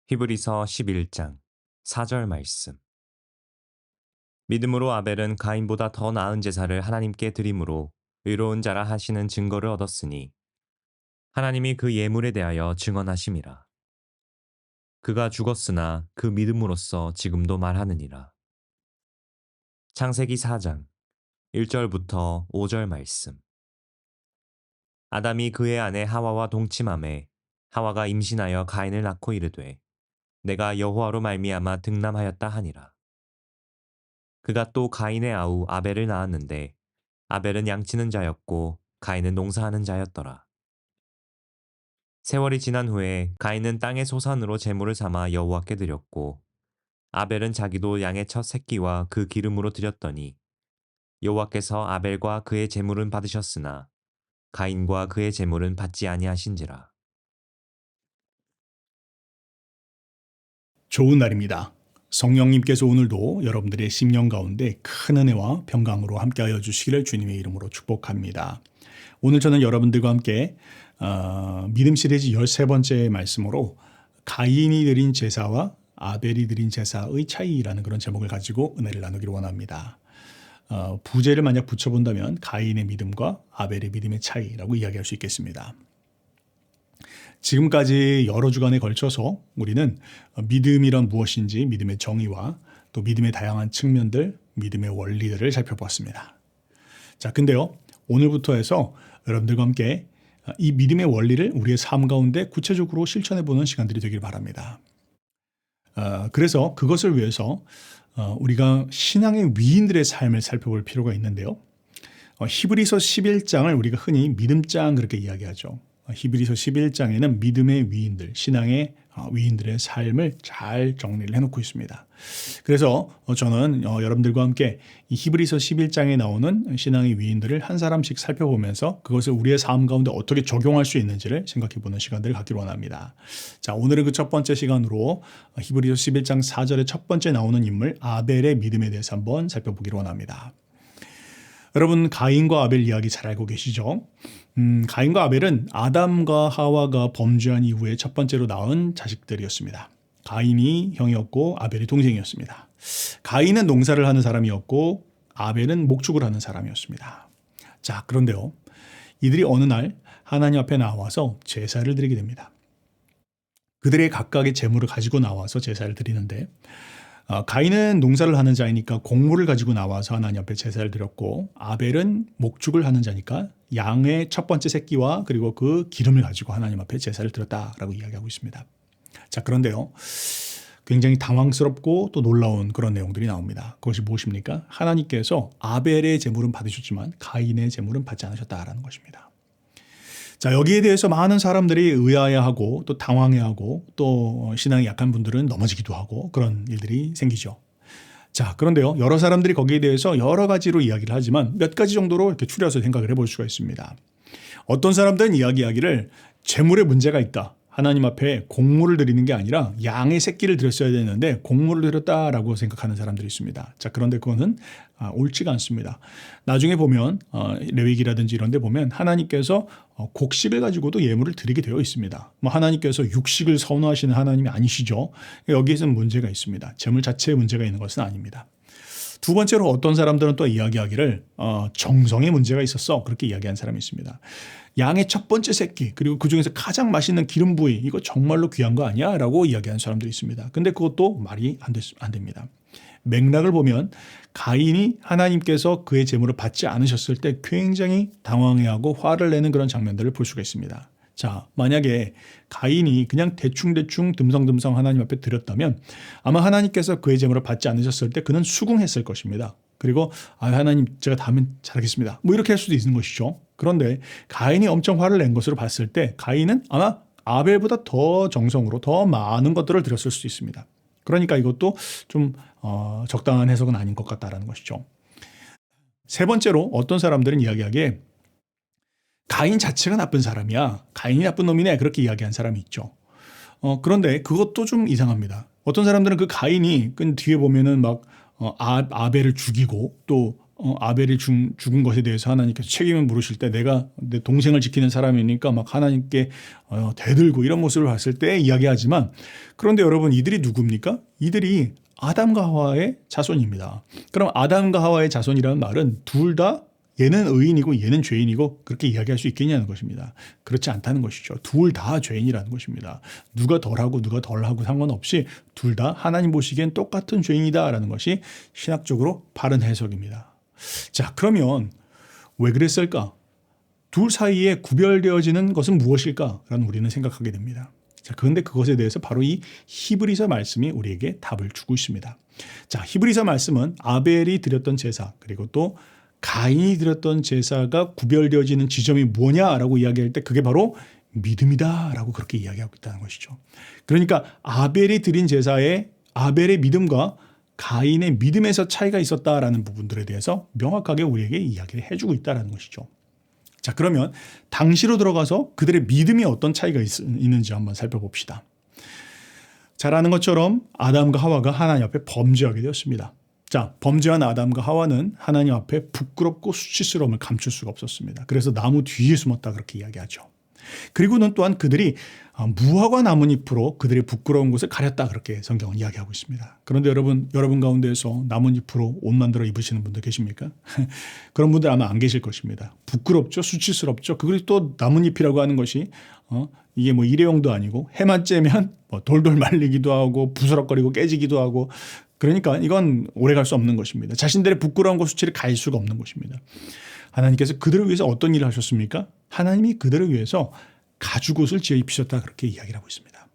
히브리서 11장 4절 말씀. 믿음으로 아벨은 가인보다 더 나은 제사를 하나님께 드림으로 의로운 자라 하시는 증거를 얻었으니 하나님이 그 예물에 대하여 증언하심이라. 그가 죽었으나 그 믿음으로써 지금도 말하느니라. 창세기 4장 1절부터 5절 말씀. 아담이 그의 아내 하와와 동침하매 하와가 임신하여 가인을 낳고 이르되 내가 여호와로 말미암아 득남하였다 하니라. 그가 또 가인의 아우 아벨을 낳았는데 아벨은 양치는 자였고 가인은 농사하는 자였더라. 세월이 지난 후에 가인은 땅의 소산으로 제물을 삼아 여호와께 드렸고 아벨은 자기도 양의 첫 새끼와 그 기름으로 드렸더니 여호와께서 아벨과 그의 제물은 받으셨으나 가인과 그의 제물은 받지 아니하신지라. 좋은 날입니다. 성령님께서 오늘도 여러분들의 심령 가운데 큰 은혜와 평강으로 함께하여 주시기를 주님의 이름으로 축복합니다. 오늘 저는 여러분들과 함께 믿음 시리즈 13번째 말씀으로 가인이 드린 제사와 아벨이 드린 제사의 차이라는 그런 제목을 가지고 은혜를 나누기를 원합니다. 부제를 만약 붙여본다면 가인의 믿음과 아벨의 믿음의 차이라고 이야기할 수 있겠습니다. 지금까지 여러 주간에 걸쳐서 우리는 믿음이란 무엇인지, 믿음의 정의와 또 믿음의 다양한 측면들, 믿음의 원리들을 살펴보았습니다. 자, 근데요, 오늘부터 해서 여러분들과 함께 이 믿음의 원리를 우리의 삶 가운데 구체적으로 실천해보는 시간들이 되길 바랍니다. 그래서 그것을 위해서 우리가 신앙의 위인들의 삶을 살펴볼 필요가 있는데요. 히브리서 11장을 우리가 흔히 믿음장 그렇게 이야기하죠. 히브리서 11장에는 믿음의 위인들, 신앙의 위인들의 삶을 잘 정리를 해놓고 있습니다. 그래서 저는 여러분들과 함께 이 히브리서 11장에 나오는 신앙의 위인들을 한 사람씩 살펴보면서 그것을 우리의 삶 가운데 어떻게 적용할 수 있는지를 생각해보는 시간들을 갖기를 원합니다. 자, 오늘은 그 첫 번째 시간으로 히브리서 11장 4절에 첫 번째 나오는 인물 아벨의 믿음에 대해서 한번 살펴보기를 원합니다. 여러분, 가인과 아벨 이야기 잘 알고 계시죠? 가인과 아벨은 아담과 하와가 범죄한 이후에 첫 번째로 낳은 자식들이었습니다. 가인이 형이었고 아벨이 동생이었습니다. 가인은 농사를 하는 사람이었고 아벨은 목축을 하는 사람이었습니다. 자, 그런데요, 이들이 어느 날 하나님 앞에 나와서 제사를 드리게 됩니다. 그들의 각각의 재물을 가지고 나와서 제사를 드리는데 가인은 농사를 하는 자이니까 곡물을 가지고 나와서 하나님 앞에 제사를 드렸고 아벨은 목축을 하는 자니까 양의 첫 번째 새끼와 그리고 그 기름을 가지고 하나님 앞에 제사를 드렸다라고 이야기하고 있습니다. 자, 그런데요, 굉장히 당황스럽고 또 놀라운 그런 내용들이 나옵니다. 그것이 무엇입니까? 하나님께서 아벨의 제물은 받으셨지만 가인의 제물은 받지 않으셨다라는 것입니다. 자, 여기에 대해서 많은 사람들이 의아해하고 또 당황해하고 또 신앙이 약한 분들은 넘어지기도 하고 그런 일들이 생기죠. 자, 그런데요, 여러 사람들이 거기에 대해서 여러 가지로 이야기를 하지만 몇 가지 정도로 이렇게 추려서 생각을 해볼 수가 있습니다. 어떤 사람들은 이야기하기를 재물에 문제가 있다. 하나님 앞에 곡물을 드리는 게 아니라 양의 새끼를 드렸어야 되는데 곡물을 드렸다라고 생각하는 사람들이 있습니다. 자, 그런데 그거는 옳지가 않습니다. 나중에 보면 레위기라든지 이런 데 보면 하나님께서 곡식을 가지고도 예물을 드리게 되어 있습니다. 뭐 하나님께서 육식을 선호하시는 하나님이 아니시죠. 여기에서는 문제가 있습니다. 재물 자체에 문제가 있는 것은 아닙니다. 두 번째로 어떤 사람들은 또 이야기하기를 정성에 문제가 있었어, 그렇게 이야기한 사람이 있습니다. 양의 첫 번째 새끼 그리고 그중에서 가장 맛있는 기름 부위, 이거 정말로 귀한 거 아니야? 라고 이야기하는 사람들이 있습니다. 근데 그것도 말이 안 됩니다. 맥락을 보면 가인이 하나님께서 그의 제물을 받지 않으셨을 때 굉장히 당황해하고 화를 내는 그런 장면들을 볼 수가 있습니다. 자, 만약에 가인이 그냥 대충 듬성듬성 하나님 앞에 드렸다면 아마 하나님께서 그의 제물을 받지 않으셨을 때 그는 수긍했을 것입니다. 그리고 하나님, 제가 다음엔 잘하겠습니다, 뭐 이렇게 할 수도 있는 것이죠. 그런데 가인이 엄청 화를 낸 것으로 봤을 때 가인은 아마 아벨보다 더 정성으로 더 많은 것들을 드렸을 수도 있습니다. 그러니까 이것도 좀 적당한 해석은 아닌 것 같다라는 것이죠. 세 번째로 어떤 사람들은 이야기하기에 가인 자체가 나쁜 사람이야, 가인이 나쁜 놈이네, 그렇게 이야기한 사람이 있죠. 그런데 그것도 좀 이상합니다. 어떤 사람들은 그 가인이 그 뒤에 보면은 막 아벨을 죽이고 또 아벨이 죽은 것에 대해서 하나님께서 책임을 물으실 때 내가 내 동생을 지키는 사람이니까 막 하나님께 대들고 이런 모습을 봤을 때 이야기하지만, 그런데 여러분, 이들이 누굽니까? 이들이 아담과 하와의 자손입니다. 그럼 아담과 하와의 자손이라는 말은 둘 다 얘는 의인이고 얘는 죄인이고 그렇게 이야기할 수 있겠냐는 것입니다. 그렇지 않다는 것이죠. 둘 다 죄인이라는 것입니다. 누가 덜하고 누가 덜하고 상관없이 둘 다 하나님 보시기엔 똑같은 죄인이다라는 것이 신학적으로 바른 해석입니다. 자, 그러면 왜 그랬을까? 둘 사이에 구별되어지는 것은 무엇일까라는 우리는 생각하게 됩니다. 자, 그런데 그것에 대해서 바로 이 히브리서 말씀이 우리에게 답을 주고 있습니다. 자, 히브리서 말씀은 아벨이 드렸던 제사, 그리고 또 가인이 드렸던 제사가 구별되어지는 지점이 뭐냐라고 이야기할 때 그게 바로 믿음이다라고 그렇게 이야기하고 있다는 것이죠. 그러니까 아벨이 드린 제사에 아벨의 믿음과 가인의 믿음에서 차이가 있었다라는 부분들에 대해서 명확하게 우리에게 이야기를 해주고 있다는 것이죠. 자, 그러면 당시로 들어가서 그들의 믿음이 어떤 차이가 있는지 한번 살펴봅시다. 잘 아는 것처럼 아담과 하와가 하나님 앞에 범죄하게 되었습니다. 자, 범죄한 아담과 하와는 하나님 앞에 부끄럽고 수치스러움을 감출 수가 없었습니다. 그래서 나무 뒤에 숨었다 그렇게 이야기하죠. 그리고는 또한 그들이 무화과 나뭇잎으로 그들의 부끄러운 곳을 가렸다 그렇게 성경은 이야기하고 있습니다. 그런데 여러분 가운데에서 나뭇잎으로 옷 만들어 입으시는 분들 계십니까? 그런 분들 아마 안 계실 것입니다. 부끄럽죠, 수치스럽죠. 그리고 또 나뭇잎이라고 하는 것이 이게 뭐 일회용도 아니고 해만 쬐면 뭐 돌돌 말리기도 하고 부스럭거리고 깨지기도 하고, 그러니까 이건 오래 갈 수 없는 것입니다. 자신들의 부끄러운 것 수치를 가릴 수가 없는 것입니다. 하나님께서 그들을 위해서 어떤 일을 하셨습니까? 하나님이 그들을 위해서 가죽옷을 지어 입히셨다 그렇게 이야기를 하고 있습니다.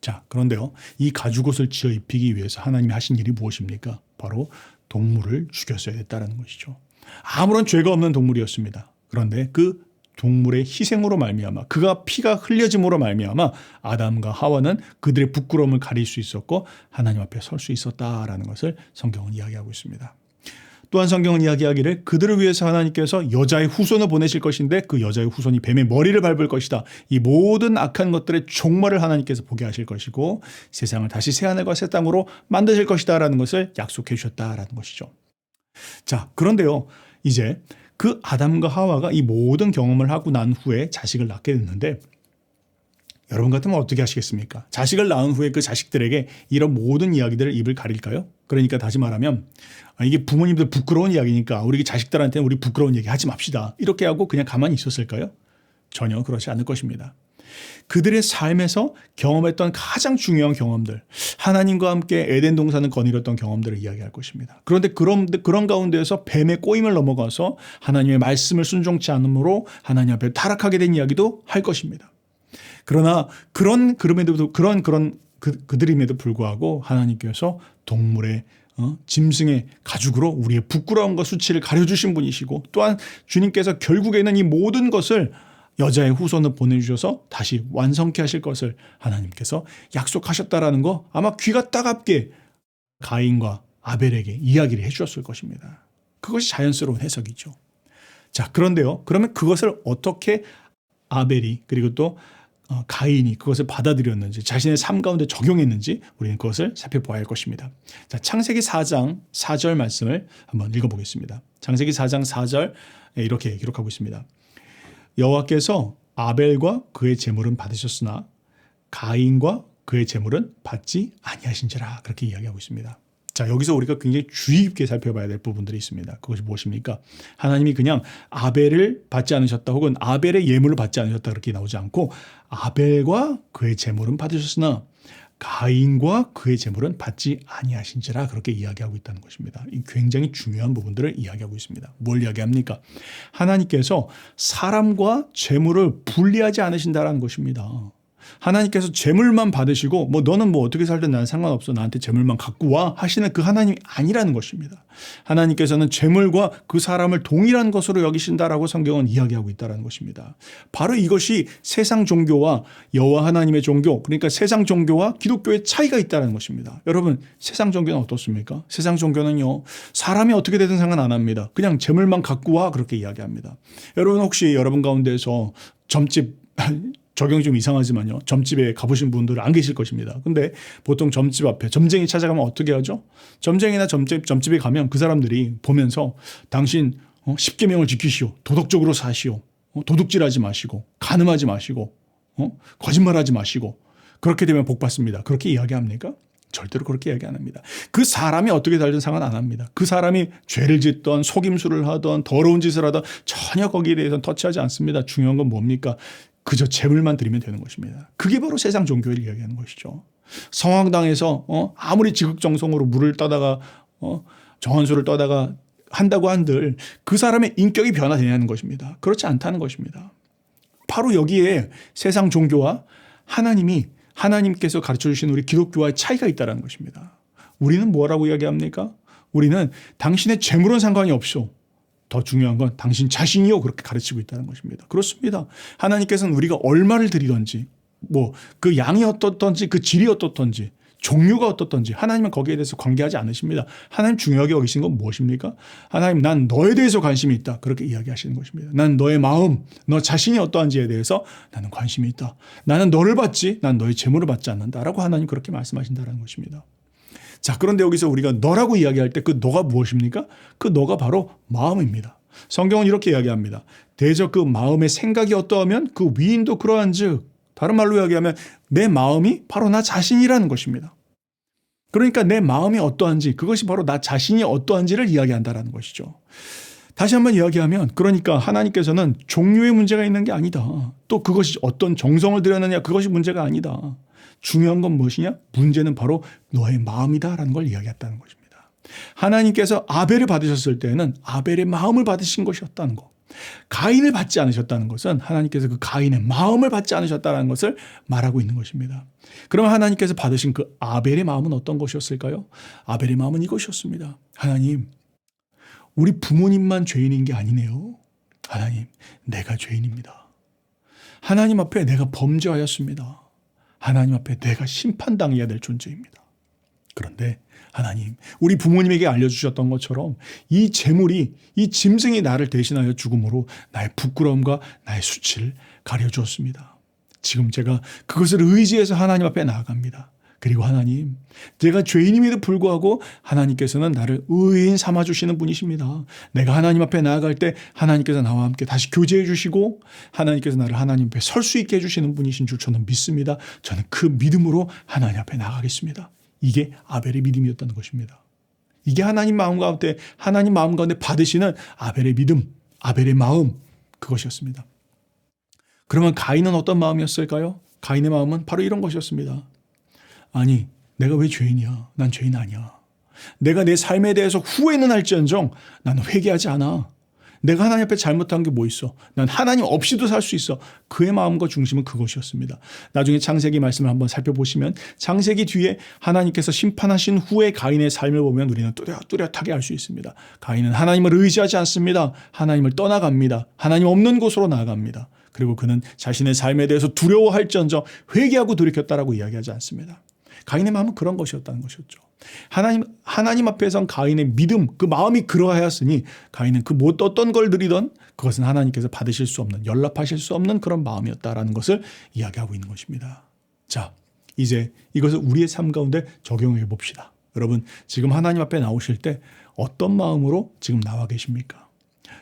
자, 그런데요, 이 가죽옷을 지어 입히기 위해서 하나님이 하신 일이 무엇입니까? 바로 동물을 죽였어야 됐다는 것이죠. 아무런 죄가 없는 동물이었습니다. 그런데 그 동물의 희생으로 말미암아, 그가 피가 흘려짐으로 말미암아 아담과 하와는 그들의 부끄러움을 가릴 수 있었고 하나님 앞에 설 수 있었다라는 것을 성경은 이야기하고 있습니다. 또한 성경은 이야기하기를 그들을 위해서 하나님께서 여자의 후손을 보내실 것인데 그 여자의 후손이 뱀의 머리를 밟을 것이다. 이 모든 악한 것들의 종말을 하나님께서 보게 하실 것이고 세상을 다시 새하늘과 새 땅으로 만드실 것이다라는 것을 약속해 주셨다라는 것이죠. 자, 그런데요, 이제 그 아담과 하와가 이 모든 경험을 하고 난 후에 자식을 낳게 됐는데, 여러분 같으면 어떻게 하시겠습니까? 자식을 낳은 후에 그 자식들에게 이런 모든 이야기들을 입을 가릴까요? 그러니까 다시 말하면 이게 부모님들 부끄러운 이야기니까 우리 자식들한테는 우리 부끄러운 얘기 하지 맙시다, 이렇게 하고 그냥 가만히 있었을까요? 전혀 그렇지 않을 것입니다. 그들의 삶에서 경험했던 가장 중요한 경험들, 하나님과 함께 에덴 동산을 거닐었던 경험들을 이야기할 것입니다. 그런데 그런 가운데에서 뱀의 꼬임을 넘어가서 하나님의 말씀을 순종치 않으므로 하나님 앞에 타락하게 된 이야기도 할 것입니다. 그러나 그들임에도 불구하고 하나님께서 동물의 짐승의 가죽으로 우리의 부끄러움과 수치를 가려주신 분이시고, 또한 주님께서 결국에는 이 모든 것을 여자의 후손을 보내주셔서 다시 완성케 하실 것을 하나님께서 약속하셨다라는 거 아마 귀가 따갑게 가인과 아벨에게 이야기를 해주셨을 것입니다. 그것이 자연스러운 해석이죠. 자, 그런데요, 그러면 그것을 어떻게 아벨이 그리고 또 가인이 그것을 받아들였는지, 자신의 삶 가운데 적용했는지 우리는 그것을 살펴봐야 할 것입니다. 자, 창세기 4장 4절 말씀을 한번 읽어보겠습니다. 창세기 4장 4절 이렇게 기록하고 있습니다. 여호와께서 아벨과 그의 제물은 받으셨으나 가인과 그의 제물은 받지 아니하신지라 그렇게 이야기하고 있습니다. 자, 여기서 우리가 굉장히 주의 깊게 살펴봐야 될 부분들이 있습니다. 그것이 무엇입니까? 하나님이 그냥 아벨을 받지 않으셨다 혹은 아벨의 예물을 받지 않으셨다 그렇게 나오지 않고 아벨과 그의 제물은 받으셨으나 가인과 그의 제물은 받지 아니하신지라 그렇게 이야기하고 있다는 것입니다. 이 굉장히 중요한 부분들을 이야기하고 있습니다. 뭘 이야기합니까? 하나님께서 사람과 제물을 분리하지 않으신다는 것입니다. 하나님께서 제물만 받으시고 너는 어떻게 살든 나는 상관없어, 나한테 제물만 갖고 와 하시는 그 하나님이 아니라는 것입니다. 하나님께서는 제물과 그 사람을 동일한 것으로 여기신다라고 성경은 이야기하고 있다는 것입니다. 바로 이것이 세상 종교와 여호와 하나님의 종교, 그러니까 세상 종교와 기독교의 차이가 있다는 것입니다. 여러분, 세상 종교는 어떻습니까? 세상 종교는요, 사람이 어떻게 되든 상관 안 합니다. 그냥 제물만 갖고 와 그렇게 이야기합니다. 여러분, 혹시 여러분 가운데서 점집 적용이 좀 이상하지만요. 점집에 가보신 분들은 안 계실 것입니다. 근데 보통 점집 앞에 점쟁이 찾아가면 어떻게 하죠? 점쟁이나 점집에 가면 그 사람들이 보면서 당신 10계명을 지키시오. 도덕적으로 사시오. 도둑질하지 마시고 간음하지 마시고 거짓말하지 마시고 그렇게 되면 복 받습니다. 그렇게 이야기합니까? 절대로 그렇게 이야기 안 합니다. 그 사람이 어떻게 살든 상관 안 합니다. 그 사람이 죄를 짓던 속임수를 하던 더러운 짓을 하던 전혀 거기에 대해서는 터치하지 않습니다. 중요한 건 뭡니까? 그저 재물만 드리면 되는 것입니다. 그게 바로 세상 종교를 이야기하는 것이죠. 성황당에서 아무리 지극정성으로 물을 떠다가 정한수를 떠다가 한다고 한들 그 사람의 인격이 변화되냐는 것입니다. 그렇지 않다는 것입니다. 바로 여기에 세상 종교와 하나님께서 가르쳐 주신 우리 기독교와의 차이가 있다는 것입니다. 우리는 뭐라고 이야기합니까? 우리는 당신의 재물은 상관이 없어. 더 중요한 건 당신 자신이요. 그렇게 가르치고 있다는 것입니다. 그렇습니다. 하나님께서는 우리가 얼마를 드리든지 그 양이 어떻든지 그 질이 어떻든지 종류가 어떻든지 하나님은 거기에 대해서 관계하지 않으십니다. 하나님 중요하게 여기신 건 무엇입니까? 하나님 난 너에 대해서 관심이 있다. 그렇게 이야기하시는 것입니다. 난 너의 마음, 너 자신이 어떠한지에 대해서 나는 관심이 있다. 나는 너를 받지 난 너의 재물을 받지 않는다라고 하나님 그렇게 말씀하신다는 것입니다. 자, 그런데 여기서 우리가 너라고 이야기할 때 그 너가 무엇입니까? 그 너가 바로 마음입니다. 성경은 이렇게 이야기합니다. 대저 그 마음의 생각이 어떠하면 그 위인도 그러한 즉 다른 말로 이야기하면 내 마음이 바로 나 자신이라는 것입니다. 그러니까 내 마음이 어떠한지 그것이 바로 나 자신이 어떠한지를 이야기한다는 것이죠. 다시 한번 이야기하면 그러니까 하나님께서는 종류의 문제가 있는 게 아니다. 또 그것이 어떤 정성을 들였느냐 그것이 문제가 아니다. 중요한 건 무엇이냐? 문제는 바로 너의 마음이다라는 걸 이야기했다는 것입니다. 하나님께서 아벨을 받으셨을 때에는 아벨의 마음을 받으신 것이었다는 것. 가인을 받지 않으셨다는 것은 하나님께서 그 가인의 마음을 받지 않으셨다는 것을 말하고 있는 것입니다. 그러면 하나님께서 받으신 그 아벨의 마음은 어떤 것이었을까요? 아벨의 마음은 이것이었습니다. 하나님, 우리 부모님만 죄인인 게 아니네요. 하나님, 내가 죄인입니다. 하나님 앞에 내가 범죄하였습니다. 하나님 앞에 내가 심판당해야 될 존재입니다. 그런데 하나님, 우리 부모님에게 알려주셨던 것처럼 이 재물이, 이 짐승이 나를 대신하여 죽음으로 나의 부끄러움과 나의 수치를 가려주었습니다. 지금 제가 그것을 의지해서 하나님 앞에 나아갑니다. 그리고 하나님, 제가 죄인임에도 불구하고 하나님께서는 나를 의인 삼아주시는 분이십니다. 내가 하나님 앞에 나아갈 때 하나님께서 나와 함께 다시 교제해 주시고 하나님께서 나를 하나님 앞에 설 수 있게 해주시는 분이신 줄 저는 믿습니다. 저는 그 믿음으로 하나님 앞에 나아가겠습니다. 이게 아벨의 믿음이었다는 것입니다. 이게 하나님 마음 가운데 받으시는 아벨의 믿음, 아벨의 마음 그것이었습니다. 그러면 가인은 어떤 마음이었을까요? 가인의 마음은 바로 이런 것이었습니다. 아니, 내가 왜 죄인이야? 난 죄인 아니야. 내가 내 삶에 대해서 후회는 할지언정 나는 회개하지 않아. 내가 하나님 앞에 잘못한 게 뭐 있어? 난 하나님 없이도 살 수 있어. 그의 마음과 중심은 그것이었습니다. 나중에 창세기 말씀을 한번 살펴보시면 창세기 뒤에 하나님께서 심판하신 후에 가인의 삶을 보면 우리는 뚜렷하게 알 수 있습니다. 가인은 하나님을 의지하지 않습니다. 하나님을 떠나갑니다. 하나님 없는 곳으로 나아갑니다. 그리고 그는 자신의 삶에 대해서 두려워할지언정 회개하고 돌이켰다라고 이야기하지 않습니다. 가인의 마음은 그런 것이었다는 것이었죠. 하나님 앞에선 가인의 믿음, 그 마음이 그러하였으니 가인은 그 어떤 걸 드리던 그것은 하나님께서 받으실 수 없는, 연락하실 수 없는 그런 마음이었다라는 것을 이야기하고 있는 것입니다. 자, 이제 이것을 우리의 삶 가운데 적용해 봅시다. 여러분, 지금 하나님 앞에 나오실 때 어떤 마음으로 지금 나와 계십니까?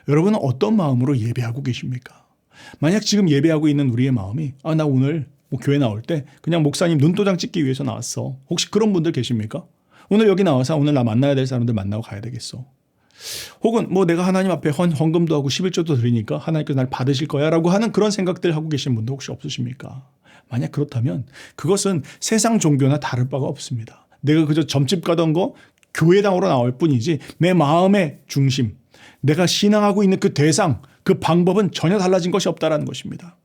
여러분은 어떤 마음으로 예배하고 계십니까? 만약 지금 예배하고 있는 우리의 마음이 나 오늘 교회 나올 때 그냥 목사님 눈도장 찍기 위해서 나왔어. 혹시 그런 분들 계십니까? 오늘 여기 나와서 오늘 나 만나야 될 사람들 만나고 가야 되겠어. 혹은 내가 하나님 앞에 헌금도 하고 11조도 드리니까 하나님께서 날 받으실 거야 라고 하는 그런 생각들 하고 계신 분들 혹시 없으십니까? 만약 그렇다면 그것은 세상 종교나 다를 바가 없습니다. 내가 그저 점집 가던 거 교회당으로 나올 뿐이지 내 마음의 중심, 내가 신앙하고 있는 그 대상, 그 방법은 전혀 달라진 것이 없다는 것입니다.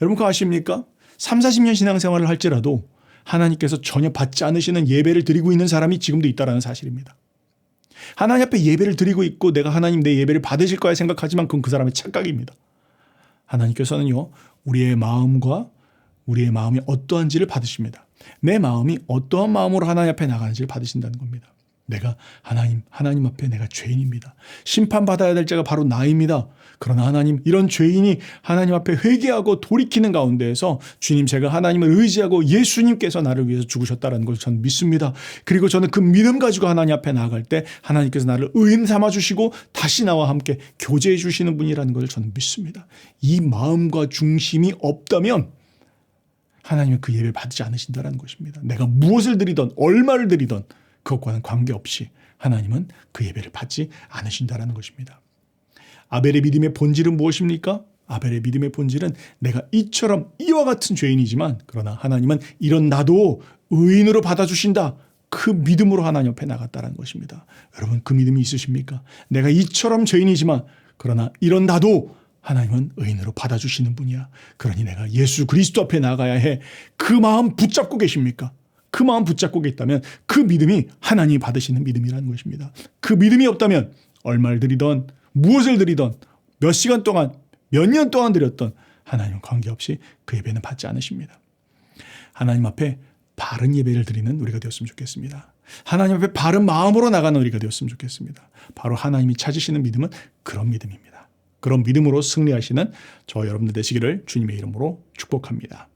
여러분 그거 아십니까? 3, 40년 신앙생활을 할지라도 하나님께서 전혀 받지 않으시는 예배를 드리고 있는 사람이 지금도 있다는 사실입니다. 하나님 앞에 예배를 드리고 있고 내가 하나님 내 예배를 받으실 거야 생각하지만 그건 그 사람의 착각입니다. 하나님께서는요, 우리의 마음과 우리의 마음이 어떠한지를 받으십니다. 내 마음이 어떠한 마음으로 하나님 앞에 나가는지를 받으신다는 겁니다. 내가 하나님 앞에 내가 죄인입니다. 심판받아야 될 자가 바로 나입니다. 그러나 하나님, 이런 죄인이 하나님 앞에 회개하고 돌이키는 가운데에서 주님, 제가 하나님을 의지하고 예수님께서 나를 위해서 죽으셨다는 걸 저는 믿습니다. 그리고 저는 그 믿음 가지고 하나님 앞에 나아갈 때 하나님께서 나를 의인 삼아 주시고 다시 나와 함께 교제해 주시는 분이라는 걸 저는 믿습니다. 이 마음과 중심이 없다면 하나님은 그 예배를 받지 않으신다는 것입니다. 내가 무엇을 드리던 얼마를 드리던 그것과는 관계없이 하나님은 그 예배를 받지 않으신다는 것입니다. 아벨의 믿음의 본질은 무엇입니까? 아벨의 믿음의 본질은 내가 이와 같은 죄인이지만 그러나 하나님은 이런 나도 의인으로 받아주신다. 그 믿음으로 하나님 앞에 나갔다는 것입니다. 여러분, 그 믿음이 있으십니까? 내가 이처럼 죄인이지만 그러나 이런 나도 하나님은 의인으로 받아주시는 분이야. 그러니 내가 예수 그리스도 앞에 나가야 해. 그 마음 붙잡고 계십니까? 그 마음 붙잡고 있다면 그 믿음이 하나님이 받으시는 믿음이라는 것입니다. 그 믿음이 없다면 얼마를 드리던 무엇을 드리던 몇 시간 동안 몇 년 동안 드렸던 하나님은 관계없이 그 예배는 받지 않으십니다. 하나님 앞에 바른 예배를 드리는 우리가 되었으면 좋겠습니다. 하나님 앞에 바른 마음으로 나가는 우리가 되었으면 좋겠습니다. 바로 하나님이 찾으시는 믿음은 그런 믿음입니다. 그런 믿음으로 승리하시는 저 여러분들 되시기를 주님의 이름으로 축복합니다.